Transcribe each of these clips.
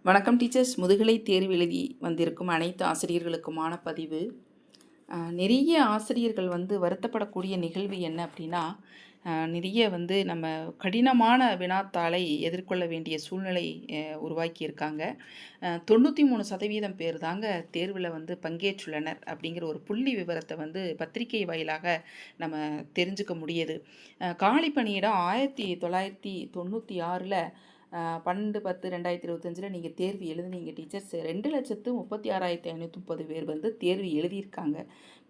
வணக்கம் டீச்சர்ஸ். முதுகலை தேர்வு எழுதி வந்திருக்கும் அனைத்து ஆசிரியர்களுக்குமான பதிவு. நிறைய ஆசிரியர்கள் வருத்தப்படக்கூடிய நிகழ்வு என்ன அப்படின்னா, நிறைய நம்ம கடினமான வினாத்தாளை எதிர்கொள்ள வேண்டிய சூழ்நிலை உருவாக்கியிருக்காங்க. 93% பேர் தாங்க தேர்வில் பங்கேற்றுள்ளனர் அப்படிங்கிற ஒரு புள்ளி விவரத்தை பத்திரிகை வாயிலாக நம்ம தெரிஞ்சுக்க முடியுது. காலி பணியிடம் 1996 12/10/2025 நீங்கள் தேர்வு எழுதுனீங்க டீச்சர்ஸ். 2,36,530 பேர் தேர்வு எழுதியிருக்காங்க.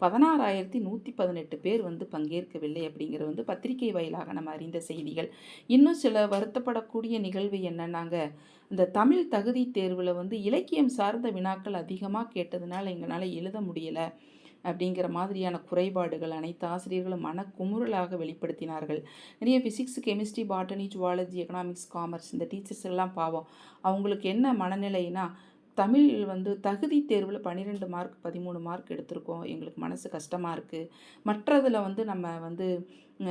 16,118 பேர் பங்கேற்கவில்லை அப்படிங்கிற பத்திரிகை வாயிலாக நம்ம அறிந்த செய்திகள். இன்னும் சில வருத்தப்படக்கூடிய நிகழ்வு என்னன்னாங்க, இந்த தமிழ் தகுதி தேர்வில் இலக்கியம் சார்ந்த வினாக்கள் அதிகமாக கேட்டதுனால எங்களால் எழுத முடியலை அப்படிங்கிற மாதிரியான குறைபாடுகள் அனைத்து ஆசிரியர்களும் மனக்குமுறலாக வெளிப்படுத்தினார்கள். நிறைய physics, chemistry, botany, zoology, economics, commerce இந்த டீச்சர்ஸ் எல்லாம் பாவம். அவங்களுக்கு என்ன மனநிலைனா, தமிழ் தகுதி தேர்வில் 12 மார்க் 13 மார்க் எடுத்திருக்கோம், எங்களுக்கு மனசு கஷ்டமாக இருக்குது. மற்றதில் நம்ம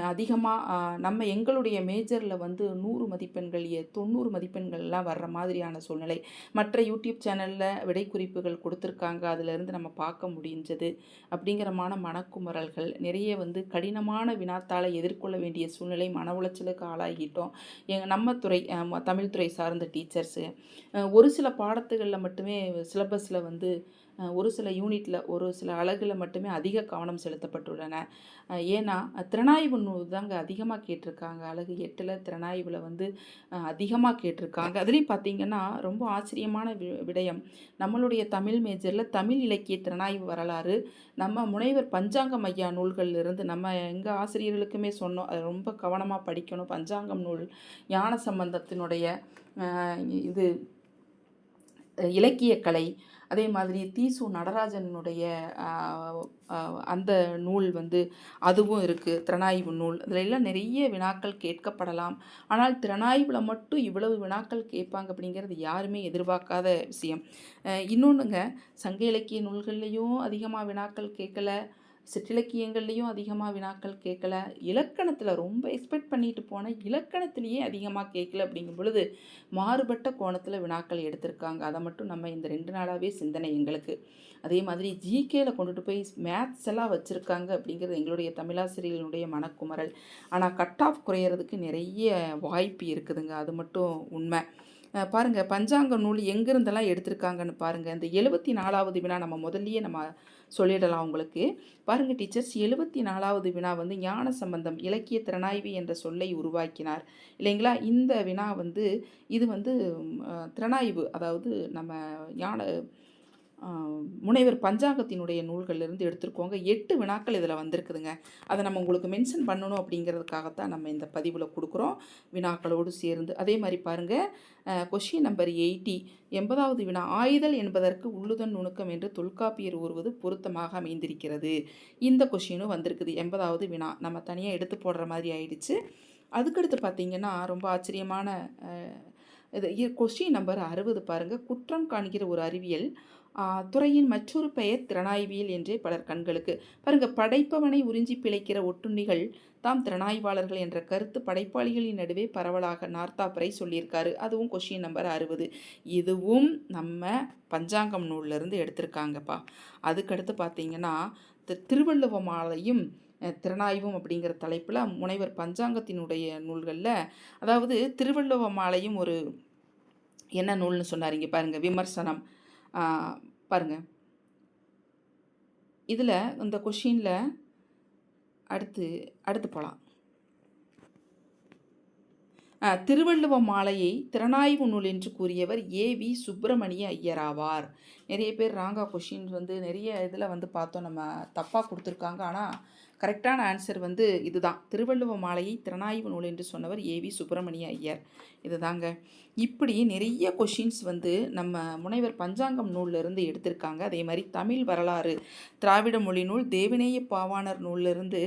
அதிகமாக நம்ம எங்களுடைய மேஜரில் 100 மதிப்பெண்கள் 90 மதிப்பெண்கள்லாம் வர்ற மாதிரியான சூழ்நிலை. மற்ற யூடியூப் சேனலில் விடை குறிப்புகள் கொடுத்துருக்காங்க, அதிலிருந்து நம்ம பார்க்க முடிஞ்சது அப்படிங்கிறமான மனக்குமுறல்கள். நிறைய கடினமான வினாத்தாளை எதிர்கொள்ள வேண்டிய சூழ்நிலை, மன உளைச்சலுக்கு ஆளாகிட்டோம். நம்ம துறை தமிழ் துறை சார்ந்த டீச்சர்ஸு ஒரு சில பாடத்துகளில் மட்டுமே சிலபஸில் ஒரு சில யூனிட்டில் ஒரு சில அலகில் மட்டுமே அதிக கவனம் செலுத்தப்பட்டுள்ளன. ஏன்னா திறனாய்வு நூல் தாங்க அதிகமாக கேட்டிருக்காங்க. அலகு 8 திறனாய்வில் அதிகமாக கேட்டிருக்காங்க. அதுலேயும் பார்த்திங்கன்னா ரொம்ப ஆச்சரியமான விடயம், நம்மளுடைய தமிழ் மேஜரில் தமிழ் இலக்கிய திறனாய்வு வரலாறு நம்ம முனைவர் பஞ்சாங்கம் ஐயா நூல்களிலிருந்து நம்ம எங்கள் ஆசிரியர்களுக்குமே சொன்னோம், அதை ரொம்ப கவனமாக படிக்கணும். பஞ்சாங்கம் நூல், ஞான சம்பந்தத்தினுடைய இது இலக்கியக்கலை, அதே மாதிரி தீசு நடராஜனுடைய அந்த நூல் அதுவும் இருக்குது, திறனாய்வு நூல். இதில் எல்லாம் நிறைய வினாக்கள் கேட்கப்படலாம். ஆனால் திறனாய்வில் மட்டும் இவ்வளவு வினாக்கள் கேட்பாங்க அப்படிங்கிறது யாருமே எதிர்பார்க்காத விஷயம். இன்னொன்றுங்க, சங்க இலக்கிய நூல்கள்லேயும் அதிகமாக வினாக்கள் கேட்கல, சிற்றிலக்கியங்கள்லேயும் அதிகமாக வினாக்கள் கேட்கல, இலக்கணத்தில் ரொம்ப எக்ஸ்பெக்ட் பண்ணிட்டு போன இலக்கணத்திலேயே அதிகமாக கேட்கல. அப்படிங்கும் பொழுது மாறுபட்ட கோணத்தில் வினாக்கள் எடுத்திருக்காங்க. அதை மட்டும் நம்ம இந்த 2 நாளாகவே சிந்தனை எங்களுக்கு. அதே மாதிரி ஜிகேல கொண்டுட்டு போய் மேத்ஸ் எல்லாம் வச்சுருக்காங்க அப்படிங்கிறது எங்களுடைய தமிழாசிரியர்களுடைய மனக்குமரல். ஆனால் கட் ஆஃப் குறையிறதுக்கு நிறைய வாய்ப்பு இருக்குதுங்க, அது மட்டும் உண்மை. பாருங்கள், பஞ்சாங்க நூல் எங்கேருந்தெல்லாம் எடுத்திருக்காங்கன்னு பாருங்கள். இந்த 74வது வினா நம்ம முதல்லையே நம்ம சொல்லிடலாம் உங்களுக்கு. பாருங்கள் டீச்சர்ஸ், 74வது வினா ஞான சம்பந்தம் இலக்கிய திறனாய்வு என்ற சொல்லை உருவாக்கினார் இல்லைங்களா. இந்த வினா இது திறனாய்வு, அதாவது நம்ம ஞான முனைவர் பஞ்சாங்கத்தினுடைய நூல்களிலிருந்து எடுத்துருக்கோங்க. 8 வினாக்கள் இதில் வந்திருக்குதுங்க. அதை நம்ம உங்களுக்கு மென்ஷன் பண்ணணும் அப்படிங்கிறதுக்காகத்தான் நம்ம இந்த பதிவில் கொடுக்குறோம், வினாக்களோடு சேர்ந்து. அதே மாதிரி பாருங்கள், கொஷின் நம்பர் 80, 80வது வினா, ஆயுதல் என்பதற்கு உள்ளுதன் நுணுக்கம் என்று தொல்காப்பியர் கூறுவது பொருத்தமாக அமைந்திருக்கிறது. இந்த கொஷினும் வந்திருக்குது. 80வது வினா நம்ம தனியாக எடுத்து போடுற மாதிரி ஆயிடுச்சு. அதுக்கடுத்து பார்த்திங்கன்னா ரொம்ப ஆச்சரியமான இது கொஸ்டின் நம்பர் 60 பாருங்கள். குற்றம் காண்கிற ஒரு அறிவியல் துறையின் மற்றொரு பெயர் திறனாய்வியல் என்றே பலர் கண்களுக்கு. பாருங்கள், படைப்பவனை உறிஞ்சி பிழைக்கிற ஒட்டுண்ணிகள் தாம் திறனாய்வாளர்கள் என்ற கருத்து படைப்பாளிகளின் நடுவே பரவலாக நார்த்தாப்பரை சொல்லியிருக்காரு. அதுவும் கொஸ்டின் நம்பர் 60. இதுவும் நம்ம பஞ்சாங்கம் நூல்லேருந்து எடுத்திருக்காங்கப்பா. அதுக்கடுத்து பார்த்திங்கன்னா திருவள்ளுவ மாலையும் திறனாய்வும் அப்படிங்கிற தலைப்பில் முனைவர் பஞ்சாங்கத்தினுடைய நூல்களில், அதாவது திருவள்ளுவ மாலையும் ஒரு என்ன நூல்னு சொன்னார் இங்கே பாருங்கள், விமர்சனம். பாருங்கள், இதில் இந்த கொஷினில் அடுத்து போகலாம். திருவள்ளுவ மாலையை திறனாய்வு நூல் என்று கூறியவர் ஏவி சுப்பிரமணிய ஐயராவார். நிறைய பேர் ராங்கா கொஷின் நிறைய இதில் பார்த்தோம், நம்ம தப்பாக கொடுத்துருக்காங்க. ஆனால் கரெக்டான ஆன்சர் இதுதான். திருவள்ளுவ மாலையை திறனாய்வு நூல் என்று சொன்னவர் ஏவி சுப்பிரமணிய ஐயர். இதுதாங்க. இப்படி நிறைய கொஷின்ஸ் நம்ம முனைவர் பஞ்சாங்கம் நூல்லேருந்து எடுத்திருக்காங்க. அதே மாதிரி தமிழ் வரலாறு திராவிட மொழி நூல் தேவநேய பாவாணர் நூல்லேருந்து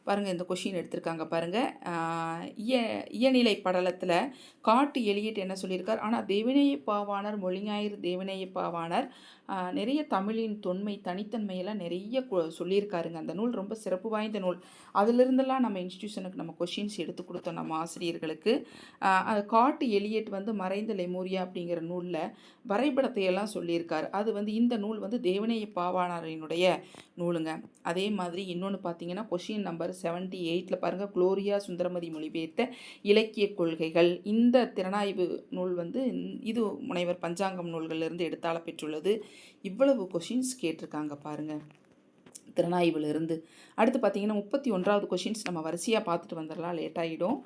பாருங்கள் இந்த கொஷின் எடுத்திருக்காங்க. பாருங்கள், இயநிலை படலத்தில் காட்டு எலியட் என்ன சொல்லியிருக்கார். ஆனால் தேவநேய பாவாணர், மொழிஞாயிறு தேவநேய பாவாணர் நிறைய தமிழின் தொன்மை தனித்தன்மையெல்லாம் நிறைய சொல்லியிருக்காருங்க. அந்த நூல் ரொம்ப சிறப்பு வாய்ந்த நூல். அதிலிருந்தெல்லாம் நம்ம இன்ஸ்டியூஷனுக்கு நம்ம கொஷின்ஸ் எடுத்து கொடுத்தோம் நம்ம ஆசிரியர்களுக்கு. காட்டு எலியட் மறைந்த லெமூரியா அப்படிங்கிற நூலில் வரைபடத்தை எல்லாம் சொல்லியிருக்காரு. அது வந்து இந்த நூல் வந்து தேவநேய பாவாணரினுடைய நூலுங்க. அதே மாதிரி இன்னொன்று பார்த்தீங்கன்னா கொஷின் நம்பர் 78ல் பாருங்கள், குளோரியா சுந்தரமதி மொழிபெயர்த்த இலக்கிய கொள்கைகள். இந்த திறனாய்வு நூல் வந்து இது முனைவர் பஞ்சாங்கம் நூல்களிலிருந்து எடுத்தாள பெற்றுள்ளது. இவ்வளவு கொஷின்ஸ் கேட்டிருக்காங்க பாருங்கள் திறனாய்விலிருந்து. அடுத்து பார்த்தீங்கன்னா 31வது கொஷின்ஸ் நம்ம வரிசையாக பார்த்துட்டு வந்துடலாம், லேட் ஆகிடும்.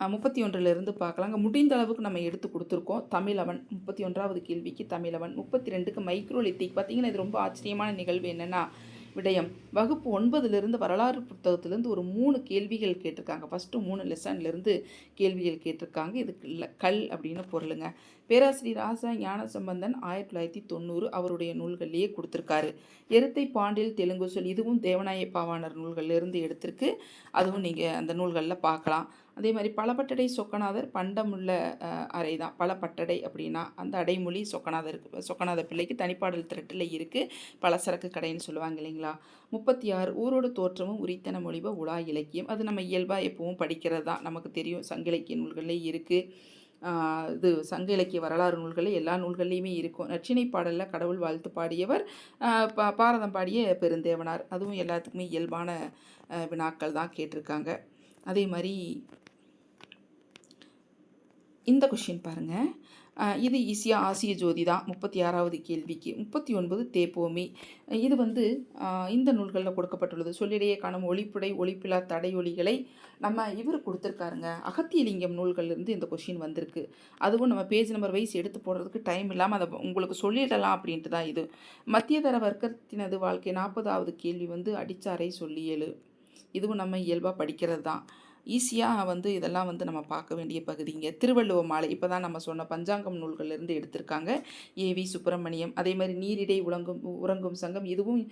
31லிருந்து பார்க்கலாங்க. முடிந்த அளவுக்கு நம்ம எடுத்து கொடுத்துருக்கோம். தமிழவன் 31வது கேள்விக்கு தமிழவன். 32க்கு மைக்ரோலித்திக். பார்த்தீங்கன்னா இது ரொம்ப ஆச்சரியமான நிகழ்வு என்னென்னா விடயம். வகுப்பு 9லிருந்து வரலாறு புத்தகத்திலேருந்து ஒரு 3 கேள்விகள் கேட்டிருக்காங்க. ஃபஸ்ட்டு 3 லெசன்லேருந்து கேள்விகள் கேட்டிருக்காங்க. இதுக்கு கல் அப்படின்னு பொருளுங்க. பேராசிரியர் ராசா ஞானசம்பந்தன் 1990 அவருடைய நூல்கள்லேயே கொடுத்துருக்காரு. எருத்தை பாண்டில் தெலுங்கு சொல், இதுவும் தேவநாய பாவாணர் நூல்கள்லேருந்து எடுத்திருக்கு. அதுவும் நீங்கள் அந்த நூல்களில் பார்க்கலாம். அதே மாதிரி பலபட்டடை சொக்கநாதர் பண்டமுள்ள அறை தான். பலபட்டடை அப்படின்னா அந்த அடைமொழி சொக்கநாத பிள்ளைக்கு தனிப்பாடல் திரட்டில் இருக்குது. பலசரக்கு கடைன்னு சொல்லுவாங்க இல்லைங்களா. 36 ஊரோடு தோற்றமும் உரித்தன மொழிப உலா இலக்கியம். அது நம்ம இயல்பாக எப்பவும் படிக்கிறது தான், நமக்கு தெரியும். சங்க இலக்கிய நூல்களே இருக்குது. இது சங்க இலக்கிய வரலாறு நூல்களில் எல்லா நூல்கள்லேயுமே இருக்கும். நற்றிணை பாடலில் கடவுள் வாழ்த்து பாடியவர் பாரதம் பாடிய பெருந்தேவனார். அதுவும் எல்லாத்துக்குமே இயல்பான வினாக்கள் தான் கேட்டிருக்காங்க. அதே மாதிரி இந்த கொஷின் பாருங்கள், இது ஈஸியாக ஆசிய ஜோதி தான். 36வது கேள்விக்கு. 39 தேப்போமி. இது வந்து இந்த நூல்களில் கொடுக்கப்பட்டுள்ளது. சொல்லிடையே காணும் ஒளிப்புடை ஒளிப்பிலா தடையொலிகளை நம்ம இவர் கொடுத்துருக்காருங்க. அகத்தியலிங்கம் நூல்கள்லேருந்து இந்த கொஷின் வந்திருக்கு. அதுவும் நம்ம பேஜ் நம்பர் வைஸ் எடுத்து போடுறதுக்கு டைம் இல்லாமல் அதை உங்களுக்கு சொல்லிடலாம் அப்படின்ட்டு தான் இது. மத்தியதர வர்க்கத்தினது வாழ்க்கை 40வது கேள்வி வந்து அடிச்சாரை சொல்லியலு. இதுவும் நம்ம இயல்பாக படிக்கிறது தான். ஈஸியாக வந்து இதெல்லாம் வந்து நம்ம பார்க்க வேண்டிய பகுதிங்க. திருவள்ளுவ மாலை இப்போ தான் நம்ம சொன்ன பஞ்சாங்கம் நூல்கள்லேருந்து எடுத்திருக்காங்க. ஏவி சுப்பிரமணியம். அதே மாதிரி நீரிடை உறங்கும் சங்கம், இதுவும்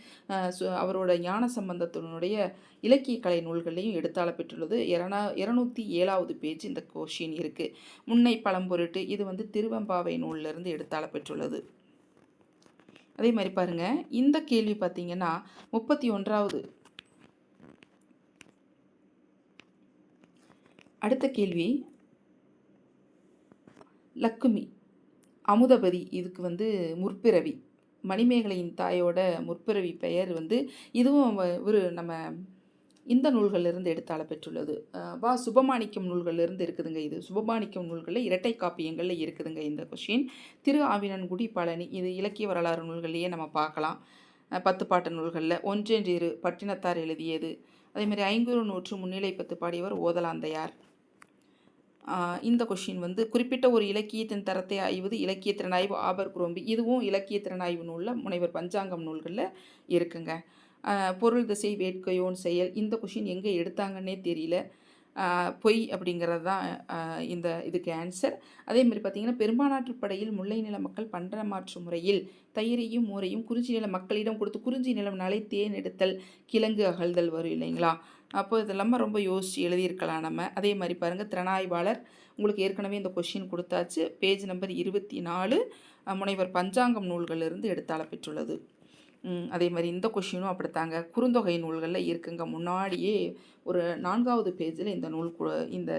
அவரோட ஞான சம்பந்தத்தினுடைய இலக்கிய கலை நூல்களையும் எடுத்தாள பெற்றுள்ளது. 207வது பேஜ் இந்த கொஷின் இருக்குது. முன்னை பழம்பொருட்டு, இது வந்து திருவெம்பாவை நூலிலிருந்து எடுத்தாள பெற்றுள்ளது. அதே மாதிரி பாருங்கள், இந்த கேள்வி பார்த்திங்கன்னா 31வது. அடுத்த கேள்வி லக்குமி அமுதபதி. இதுக்கு வந்து முற்பிறவி, மணிமேகலையின் தாயோட முற்பிறவி பெயர் வந்து இதுவும் ஒரு நம்ம இந்த நூல்களிலிருந்து எடுத்தாள பெற்றுள்ளது. சுபமாணிக்கம் நூல்களிலிருந்து இருக்குதுங்க. இது சுபமாணிக்கம் நூல்களில் இரட்டை காப்பியங்களில் இருக்குதுங்க இந்த கொஷின். திரு ஆவினன்குடி பழனி, இது இலக்கிய வரலாறு நூல்கள்லேயே நம்ம பார்க்கலாம். 10 பாட்டு நூல்களில். ஒன்றென்றிரு பட்டினத்தார் எழுதியது. அதேமாதிரி 500 முன்னிலை 10 பாடியவர் ஓதலாந்தையார். இந்த கொஷின் வந்து குறிப்பிட்ட ஒரு இலக்கியத்தின் தரத்தை ஆய்வது இலக்கிய திறனாய்வு ஆபர் குரோம்பி. இதுவும் இலக்கிய திறனாய்வு நூலில் முனைவர் பஞ்சாங்கம் நூல்களில் இருக்குங்க. பொருள் திசை வேட்கையோன் செயல். இந்த கொஷின் எங்கே எடுத்தாங்கன்னே தெரியல. பொய் அப்படிங்கிறது தான் இதுக்கு ஆன்சர். அதேமாதிரி பார்த்திங்கன்னா பெரும்பாலாற்று படையில் முல்லை நில மக்கள் பண்டமாற்று முறையில் தயிரையும் மோரையும் குறிஞ்சி நில மக்களிடம் கொடுத்து குறிஞ்சி நிலம்னாலே தேன் எடுத்தல் கிழங்கு அகழ்தல் வரும் இல்லைங்களா. அப்போ இதெல்லாம் ரொம்ப யோசித்து எழுதியிருக்கலாம் நம்ம. அதே மாதிரி பாருங்கள், திறனாய்வாளர் உங்களுக்கு ஏற்கனவே இந்த கொஷின் கொடுத்தாச்சு. பேஜ் நம்பர் 24 முனைவர் பஞ்சாங்கம் நூல்களிலிருந்து எடுத்தாள பெற்றுள்ளது. அதே மாதிரி இந்த கொஷினும் அப்படித்தாங்க. குறுந்தொகை நூல்களில் இருக்குங்க. முன்னாடியே ஒரு 4வது பேஜில் இந்த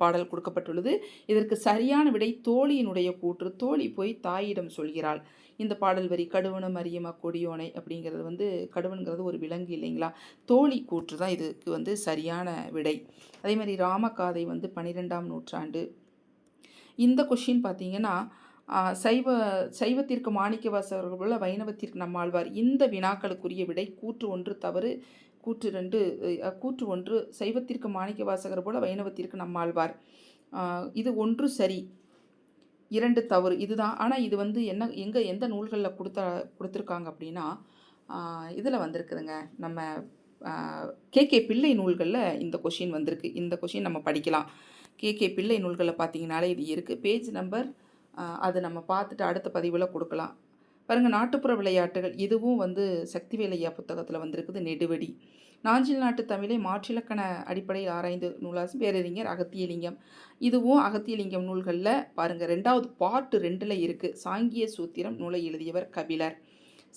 பாடல் கொடுக்கப்பட்டுள்ளது. இதற்கு சரியான விடை தோழியினுடைய கூற்று. தோழி போய் தாயிடம் சொல்கிறாள். இந்த பாடல் வரி கடுவனும் அறியுமா கொடியோனை அப்படிங்கிறது வந்து கடுவனுங்கிறது ஒரு விலங்கு இல்லைங்களா. தோழி கூற்று தான் இதுக்கு வந்து சரியான விடை. அதே மாதிரி ராமகாதை வந்து 12ஆம் நூற்றாண்டு. இந்த கொஷின் பார்த்திங்கன்னா சைவத்திற்கு மாணிக்கவாசகர்கள் போல வைணவத்திற்கு நம்மாழ்வார். இந்த வினாக்களுக்குரிய விடை கூற்று 1 தவறு, கூற்று 2 கூற்று 1 சைவத்திற்கு மாணிக்கவாசகர் போல வைணவத்திற்கு நம்மாழ்வார். இது 1 சரி, 2 தவறு. இதுதான். ஆனால் இது வந்து எந்த நூல்களில் கொடுத்துருக்காங்க அப்படின்னா இதில் வந்திருக்குதுங்க. நம்ம கே பிள்ளை நூல்களில் இந்த கொஷின் வந்திருக்கு. இந்த கொஷின் நம்ம படிக்கலாம். கே பிள்ளை நூல்களில் பார்த்தீங்கனாலே இது இருக்குது. பேஜ் நம்பர் அது நம்ம பார்த்துட்டு அடுத்த பதிவில் கொடுக்கலாம். பாருங்கள், நாட்டுப்புற விளையாட்டுகள். இதுவும் வந்து சக்திவேலையா புத்தகத்தில் வந்திருக்குது. நெடுவடி. நாஞ்சில் நாட்டு தமிழை மாற்றிலக்கண அடிப்படையில் ஆராய்ந்து நூலாசிரியர் பேரறிஞர் அகத்தியலிங்கம். இதுவும் அகத்தியலிங்கம் நூல்களில் பாருங்கள் 2வது பார்ட் 2ல் இருக்குது. சாங்கிய சூத்திரம் நூலை எழுதியவர் கபிலர்.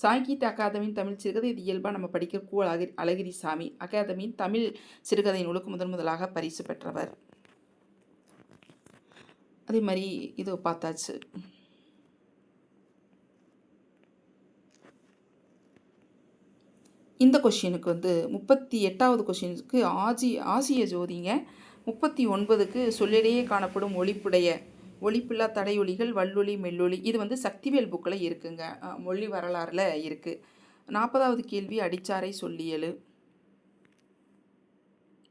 சாங்கிய அகாதமியின் தமிழ் சிறுகதை, இது இயல்பாக நம்ம படிக்கிற அழகிரிசாமி. அகாதமியின் தமிழ் சிறுகதை நூலுக்கு முதலாக பரிசு பெற்றவர். அதே மாதிரி இது பார்த்தாச்சு. இந்த கொஷினுக்கு வந்து 38வது கொஷினுக்கு ஆசிய ஜோதிங்க. 39க்கு சொல்லிடையே காணப்படும் ஒலிப்பில்லா தடையொலிகள் வல்லொலி மெல்லொலி. இது வந்து சக்திவேல் புக்கில் இருக்குங்க, மொழி வரலாறில் இருக்குது. 40வது கேள்வி அடிச்சாரை சொல்லியலு.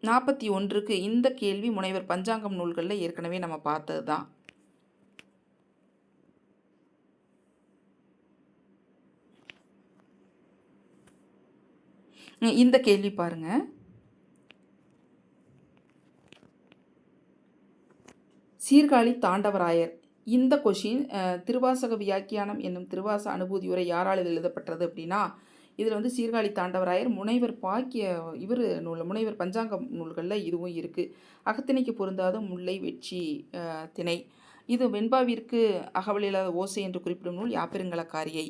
41க்கு இந்த கேள்வி முனைவர் பஞ்சாங்கம் நூல்களில் ஏற்கனவே நம்ம பார்த்தது தான். இந்த கேள்வி பாருங்க, சீர்காழி தாண்டவராயர். இந்த கொஷின் திருவாசக வியாக்கியானம் என்னும் திருவாச அனுபூதி உரை யாரால் எழுதப்பட்டது அப்படின்னா, இதில் வந்து சீர்காழி தாண்டவராயர் முனைவர் முனைவர் பஞ்சாங்கம் நூல்களில் இதுவும் இருக்குது. அகத்திணைக்கு பொருந்தாத முல்லை வெற்றி திணை. இது வெண்பாவிற்கு அகவலில்லாத ஓசை என்று குறிப்பிடும் நூல் யாப்பெருங்கலக்காரியை.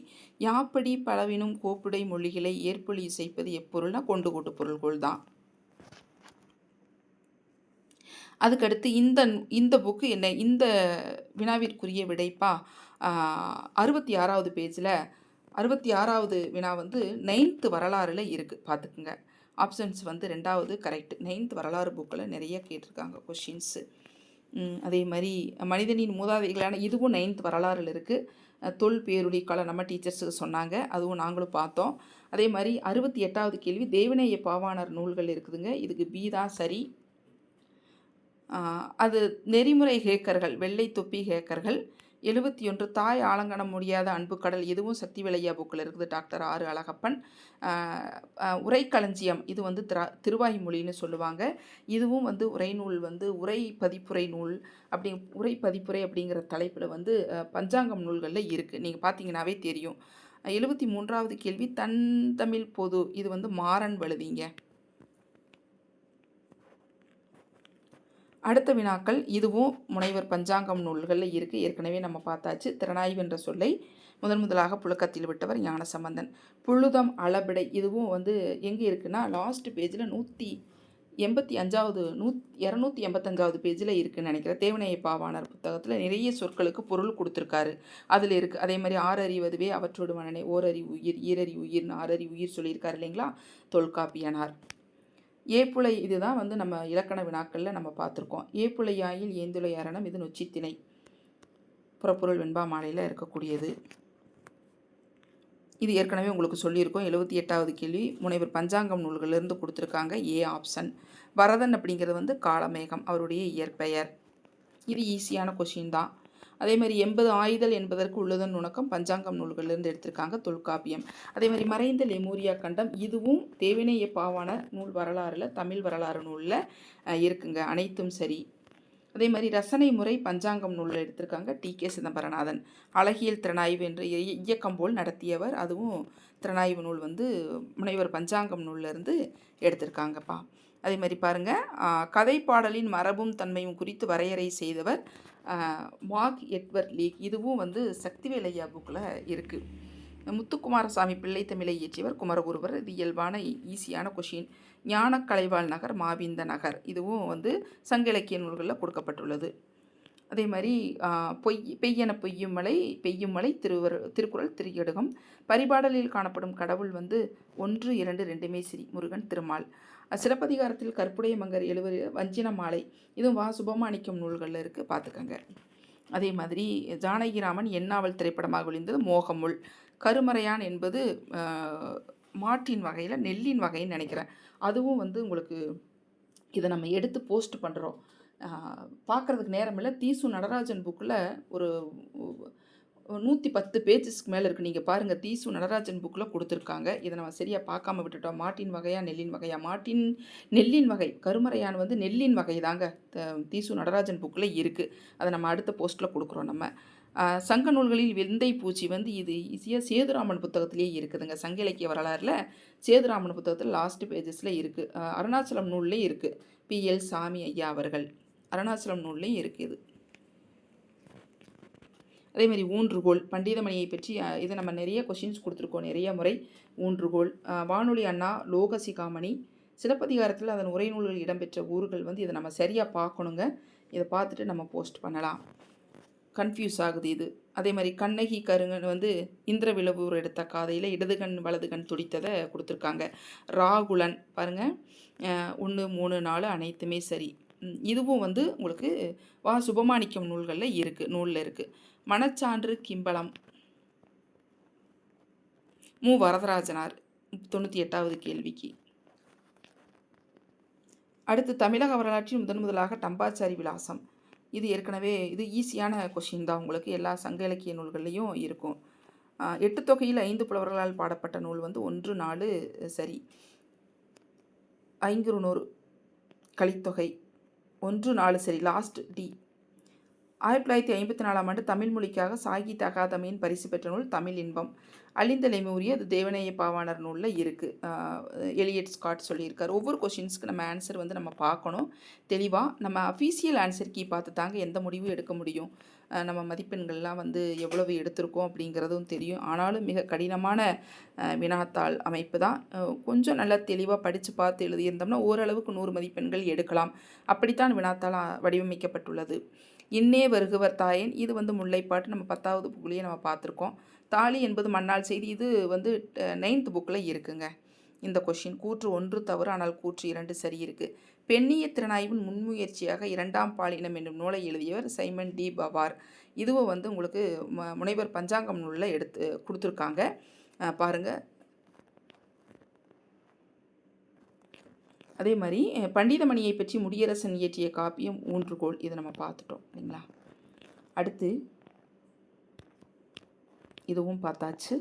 யாப்படி பலவினும் கோப்புடை மொழிகளை ஏற்பொழி இசைப்பது எப்பொருள்னா கொண்டு கூட்டு பொருள்கோள் தான். அதுக்கடுத்து இந்த புக்கு என்ன, இந்த வினாவிற்குரிய விடைப்பா 66வது பேஜில் 66வது வினா வந்து 9th வரலாறில் இருக்குது, பார்த்துக்குங்க. ஆப்ஷன்ஸ் வந்து 2வது கரெக்ட். 9th வரலாறு புக்கில் நிறைய கேட்டிருக்காங்க கொஷின்ஸு. அதே மாதிரி மனிதனின் மூதாதைகளான இதுவும் 9th வரலாறில் இருக்குது. தொல் பேருளி காலம் நம்ம டீச்சர்ஸுக்கு சொன்னாங்க, அதுவும் நாங்களும் பார்த்தோம். அதே மாதிரி 68வது கேள்வி தேவநேய பாவாணர் நூல்கள் இருக்குதுங்க. இதுக்கு பி தான் சரி. அது நெறிமுறை ஹேக்கர்கள், வெள்ளை தொப்பி ஹேக்கர்கள். 71 தாய் ஆலங்கனம் முடியாத அன்புக்கடல். இதுவும் சக்தி விளையா புக்கில் இருக்குது, டாக்டர் ஆர் அழகப்பன். உரைக்களஞ்சியம் இது வந்து திருவாய்மொழின்னு சொல்லுவாங்க. இதுவும் வந்து உரைநூல் வந்து உரை பதிப்புரை நூல் உரை பதிப்புரை அப்படிங்கிற தலைப்பில் வந்து பஞ்சாங்கம் நூல்களில் இருக்குது, நீங்கள் பார்த்தீங்கன்னாவே தெரியும். 73வது கேள்வி தன் தமிழ் பொது. இது வந்து மாறன் வழுதிங்க. அடுத்த வினாக்கள் இதுவும் முனைவர் பஞ்சாங்கம் நூல்களில் இருக்குது, ஏற்கனவே நம்ம பார்த்தாச்சு. திறனாய்வு என்ற சொல்லை முதலாக புழக்கத்தில் விட்டவர் ஞானசம்பந்தன். புழுதம் அளபிடை. இதுவும் வந்து எங்கே இருக்குன்னா லாஸ்ட் பேஜில் 285வது பேஜில் இருக்குதுன்னு நினைக்கிறேன். தேவநேய பாவாணர் புத்தகத்தில் நிறைய சொற்களுக்கு பொருள் கொடுத்துருக்காரு, அதில் இருக்குது. அதே மாதிரி ஆறறிவதுவே அவற்றோடு மனநே ஓரறி உயிர் ஈரறி உயிர்னு 6 உயிர் சொல்லியிருக்காரு இல்லைங்களா தொல்காப்பியனார். ஏப்புலை இதுதான் வந்து நம்ம இலக்கண வினாக்களில் நம்ம பார்த்துருக்கோம். ஏப்புலையாயில் ஏந்துளை அரணம். இது நொச்சித்திணை, புறப்பொருள் வெண்பா மாலையில் இருக்கக்கூடியது. இது ஏற்கனவே உங்களுக்கு சொல்லியிருக்கோம். 78வது கேள்வி முனைவர் பஞ்சாங்கம் நூல்களிலிருந்து கொடுத்துருக்காங்க, ஏ ஆப்ஷன். வரதன் அப்படிங்கிறது வந்து காலமேகம், அவருடைய இயற்பெயர். இது ஈஸியான கொஷின் தான். அதே மாதிரி 80 ஆயுதல் என்பதற்கு உள்ளதன் நுணுக்கம் பஞ்சாங்கம் நூல்களிலிருந்து எடுத்திருக்காங்க, தொல்காப்பியம். அதே மாதிரி மறைந்த லெமூரியா கண்டம். இதுவும் தேவநேய பாவாணர் நூல் வரலாறில் தமிழ் வரலாறு நூலில் இருக்குங்க, அனைத்தும் சரி. அதே மாதிரி ரசனை முறை பஞ்சாங்கம் நூலில் எடுத்திருக்காங்க, டி.கே. சிதம்பரநாதன். அழகியல் திறனாய்வு என்ற இயக்கம் போல் நடத்தியவர், அதுவும் திறனாய்வு நூல் வந்து முனைவர் பஞ்சாங்கம் நூல்லேருந்து எடுத்திருக்காங்கப்பா. அதே மாதிரி பாருங்கள், கதை பாடலின் மரபும் தன்மையும் குறித்து வரையறை செய்தவர் மார்க் எட்வர்ட் லீக். இதுவும் வந்து சக்திவேல் ஐயா புக்கில் இருக்குது. முத்துக்குமாரசாமி பிள்ளை தமிழை இயற்றியவர் குமரகுருவர். இது இயல்பான ஈஸியான கொஷின். ஞானக்கலைவாழ் நகர் மாவிந்த நகர். இதுவும் வந்து சங்க இலக்கிய நூல்களில் கொடுக்கப்பட்டுள்ளது. அதே மாதிரி பெய்யென பெய்யும் மலை திருக்குறள் திரியடுகம். பரிபாடலில் காணப்படும் கடவுள் வந்து 1, 2 ரெண்டுமே சரி, முருகன் திருமால். சிலப்பதிகாரத்தில் கற்புடைய மங்கர் 70 வஞ்சின மாலை. இதுவும் வா சுபமாணிக்கம் நூல்களில் இருக்குது, பார்த்துக்கங்க. அதே மாதிரி ஜானகிராமன் எண்ணாவல் திரைப்படமாக விழுந்தது மோகமுள். கருமறையான் என்பது மாட்டின் வகையில் நெல்லின் வகைன்னு நினைக்கிறேன். அதுவும் வந்து உங்களுக்கு இதை நம்ம எடுத்து போஸ்ட் பண்ணுறோம், பார்க்குறதுக்கு நேரம் இல்லை. தீசு நடராஜன் புக்கில் ஒரு 110 பேஜஸ்க்கு மேலே இருக்குது, நீங்கள் பாருங்கள். தீசு நடராஜன் புக்கில் கொடுத்துருக்காங்க. இதை நம்ம சரியாக பார்க்காம விட்டுட்டோம். மாட்டின் வகையா நெல்லின் வகையா? நெல்லின் வகை. கருமறையான் வந்து நெல்லின் வகை தாங்க, தீசு நடராஜன் புக்கில் இருக்குது. அதை நம்ம அடுத்த போஸ்ட்டில் கொடுக்குறோம். நம்ம சங்க நூல்களில் வெந்தை பூச்சி வந்து இது ஈஸியாக சேதுராமன் புத்தகத்திலே இருக்குதுங்க. சங்க இலக்கிய வரலாறில் சேதுராமன் புத்தகத்தில் லாஸ்ட் பேஜஸில் இருக்குது. அருணாச்சலம் நூல்லேயும் இருக்குது, பி.எல். சாமி ஐயா அவர்கள் அருணாச்சலம் நூல்லையும் இருக்குது. அதேமாதிரி ஊன்றுகோல் பண்டிதமணியை பற்றி இதை நம்ம நிறைய கொஷின்ஸ் கொடுத்துருக்கோம், நிறைய முறை. ஊன்றுகோல் வானொலி அண்ணா லோகசிகாமணி. சிலப்பதிகாரத்தில் அதன் உரைநூல்கள் இடம்பெற்ற ஊர்கள் வந்து இதை நம்ம சரியாக பார்க்கணுங்க. இதை பார்த்துட்டு நம்ம போஸ்ட் பண்ணலாம். கன்ஃபியூஸ் ஆகுது இது. அதே மாதிரி கண்ணகி கருங்கன் வந்து இந்திர விளவூர் எடுத்த காதையில் இடது கண் வலது கண் துடித்ததை கொடுத்துருக்காங்க. ராகுலன் பாருங்கள் 1, 3, 4 அனைத்துமே சரி. இதுவும் வந்து உங்களுக்கு சுபமாணிக்கம் நூல்களில் இருக்குது. மனச்சான்று கிம்பளம் வரதராஜனார் 98வது கேள்விக்கு. அடுத்து தமிழக வரலாற்றில் முதலாக டம்பாச்சாரி விலாசம். இது ஏற்கனவே இது ஈஸியான கொஷின் தான், உங்களுக்கு எல்லா சங்க இலக்கிய நூல்கள்லேயும் இருக்கும். 8 தொகையில் 5 புலவர்களால் பாடப்பட்ட நூல் வந்து 1, 4 சரி. ஐங்குறுநூறு கலித்தொகை 1, 4 சரி. Last D. 1954ஆம் ஆண்டு தமிழ் மொழிக்காக சாகித்ய அகாதமியின் பரிசு பெற்ற நூல் தமிழ் இன்பம். அழிந்த லெமூரிய அது தேவநேய பாவாணர் நூலில் இருக்குது. எலியட் ஸ்காட் சொல்லியிருக்கார். ஒவ்வொரு கொஷின்ஸ்க்கு நம்ம ஆன்சர் வந்து நம்ம பார்க்கணும் தெளிவாக. நம்ம அஃபீஷியல் ஆன்சர் கீ பார்த்து தாங்க எந்த முடிவும் எடுக்க முடியும். நம்ம மதிப்பெண்கள்லாம் வந்து எவ்வளவு எடுத்திருக்கோம் அப்படிங்கிறதும் தெரியும். ஆனாலும் மிக கடினமான வினாத்தாள் அமைப்பு தான். கொஞ்சம் நல்லா தெளிவாக படித்து பார்த்து எழுதியிருந்தோம்னா ஓரளவுக்கு 100 மதிப்பெண்கள் எடுக்கலாம். அப்படித்தான் வினாத்தாள் வடிவமைக்கப்பட்டுள்ளது. இன்னே வருகுவர் தாயேன் இது வந்து முல்லைப்பாட்டு நம்ம 10வது புக்லேயே நம்ம பார்த்துருக்கோம். தாலி என்பது மண்ணால் செய்தி இது வந்து 9th புக்கில் இருக்குங்க. இந்த கொஷின் கூற்று 1 தவறு, ஆனால் கூற்று 2 சரி இருக்குது. பெண்ணிய திறனாய்வின் முன்முயற்சியாக 2ஆம் பாலினம் என்னும் நூலை எழுதியவர் சைமன் டி பவார். இதுவும் வந்து உங்களுக்கு முனைவர் பஞ்சாங்கம் நூலில் எடுத்து கொடுத்துருக்காங்க பாருங்கள். அதே மாதிரி பண்டிதமணியை பற்றி முடியரசன் இயற்றிய காப்பியம் ஊன்றுகோல் இதை நம்ம பார்த்துட்டோம் இல்லைங்களா. அடுத்து இதுவும் பார்த்தாச்சு.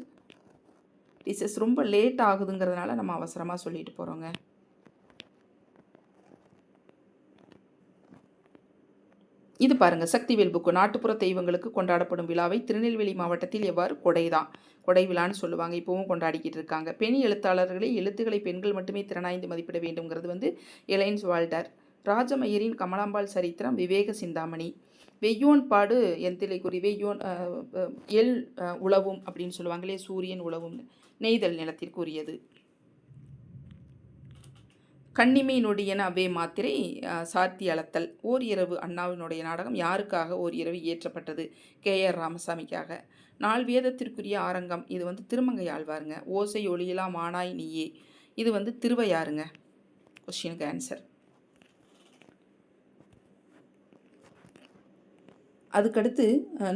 டீச்சர்ஸ் ரொம்ப லேட் ஆகுதுங்கிறதுனால நம்ம அவசரமாக சொல்லிட்டு போகிறோங்க. இது பாருங்கள், சக்திவேல் புக்கு. நாட்டுப்புற தெய்வங்களுக்கு கொண்டாடப்படும் விழாவை திருநெல்வேலி மாவட்டத்தில் எவ்வாறு கொடை விழான்னு சொல்லுவாங்க. இப்போவும் கொண்டாடிக்கிட்டு இருக்காங்க. பெண் எழுத்தாளர்களே எழுத்துக்களை பெண்கள் மட்டுமே திறனாய்ந்து மதிப்பிட வேண்டுங்கிறது வந்து எலைன்ஸ் வால்டர். ராஜமய்யரின் கமலாம்பாள் சரித்திரம் விவேக சிந்தாமணி. வெய்யோன் பாடு எந்திலை குறி வெய்யோன் எல் உழவும் அப்படின்னு சொல்லுவாங்களே, சூரியன் உழவும் நெய்தல் நிலத்திற்குரியது. கண்ணிமை நொடியன அவ்வே மாத்திரை சாத்தி அளத்தல். ஓர் இரவு அண்ணாவினுடைய நாடகம் யாருக்காக ஓர் இரவு இயற்றப்பட்டது? KR ராமசாமிக்காக. நாள் வேதத்திற்குரிய ஆரங்கம் இது வந்து திருமங்கை ஆழ்வாருங்க. ஓசை ஒளியலாம் ஆனாய் நீயே இது வந்து திருவையாருங்க. கொஸ்டினுக்கு ஆன்சர். அதுக்கடுத்து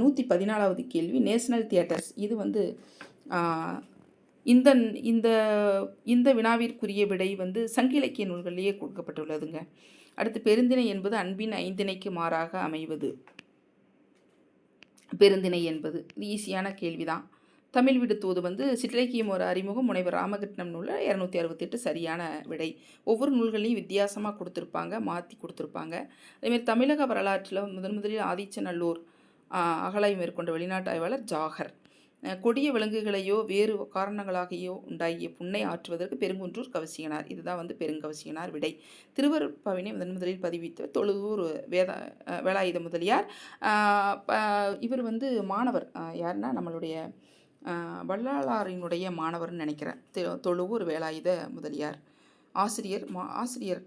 114வது கேள்வி நேஷனல் தியேட்டர்ஸ். இது வந்து இந்த இந்த இந்த வினாவிற்குரிய விடை வந்து சங்க இலக்கிய நூல்களிலேயே கொடுக்கப்பட்டுள்ளதுங்க. அடுத்து பெருந்திணை என்பது அன்பின் ஐந்திணைக்கு மாறாக அமைவது. பெருந்திணை என்பது ஈஸியான கேள்விதான். தமிழ் விடுத்துவது வந்து சிற்றிலக்கியம் ஒரு அறிமுகம் முனைவர் ராமகிருஷ்ணன் நூலில் 268 சரியான விடை. ஒவ்வொரு நூல்களையும் வித்தியாசமாக கொடுத்துருப்பாங்க, மாற்றி கொடுத்துருப்பாங்க. அதேமாதிரி தமிழக வரலாற்றில் முதலில் ஆதிச்சநல்லூர் அகழாய்வு மேற்கொண்ட வெளிநாட்டு ஆய்வாளர் ஜாகர். கொடிய விலங்குகளையோ வேறு காரணங்களாகையோ உண்டாகிய புண்ணை ஆற்றுவதற்கு பெருங்குன்றூர் கவசியனார். இதுதான் வந்து பெருங்கவசியனார் விடை. திருவருட்பாவினை முதலில் பதிவித்த தொழுவூர் வேலாயுத முதலியார். இவர் வந்து மாணவர் யாருன்னா நம்மளுடைய வள்ளலாரினுடைய மாணவர்னு நினைக்கிறேன். தொழுவூர் வேலாயுத முதலியார். ஆசிரியர்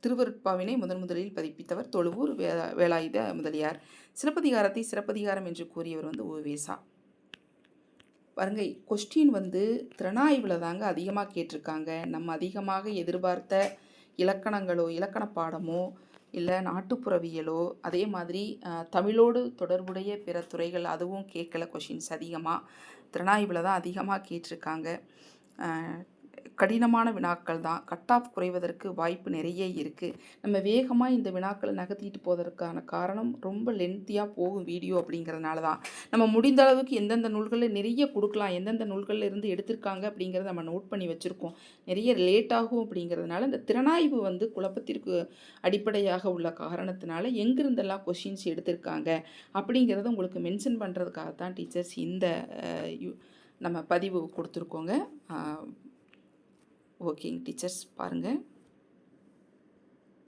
திருவருட்பாவினை முதலில் பதிப்பித்தவர் தொழுவூர் வேலாயுத முதலியார். சிலப்பதிகாரத்தை சிலப்பதிகாரம் என்று கூறியவர் வந்து ஓவேசா. பாருங்க, கொஸ்டின் வந்து திறனாய்வில் தாங்க அதிகமாக கேட்டிருக்காங்க. நம்ம அதிகமாக எதிர்பார்த்த இலக்கணங்களோ இலக்கண பாடமோ இல்லை நாட்டுப்புறவியலோ அதே மாதிரி தமிழோடு தொடர்புடைய பிற துறைகள் அதுவும் கேட்கல. கொஷின்ஸ் அதிகமாக திறனாய்வில் தான் அதிகமாக கேட்டிருக்காங்க. கடினமான வினாக்கள் தான். கட் ஆஃப் குறைவதற்கு வாய்ப்பு நிறைய இருக்குது. நம்ம வேகமாக இந்த வினாக்களை நகர்த்திட்டு போவதற்கான காரணம் ரொம்ப லென்த்தியாக போகும் வீடியோ அப்படிங்கிறதுனால தான். நம்ம முடிந்த அளவுக்கு எந்தெந்த நூல்களில் நிறைய கொடுக்கலாம், எந்தெந்த நூல்களில் இருந்து எடுத்திருக்காங்க அப்படிங்கிறத நம்ம நோட் பண்ணி வச்சுருக்கோம். நிறைய லேட் ஆகும் அப்படிங்கிறதுனால இந்த திறனாய்வு வந்து குழப்பத்திற்கு அடிப்படையாக உள்ள காரணத்தினால எங்கிருந்தெல்லாம் கொஷின்ஸ் எடுத்திருக்காங்க அப்படிங்கிறத உங்களுக்கு மென்ஷன் பண்ணுறதுக்காக தான் டீச்சர்ஸ் இந்த நம்ம பதிவு கொடுத்துருக்கோங்க. ஓகேங்க டீச்சர்ஸ், பாருங்கள்.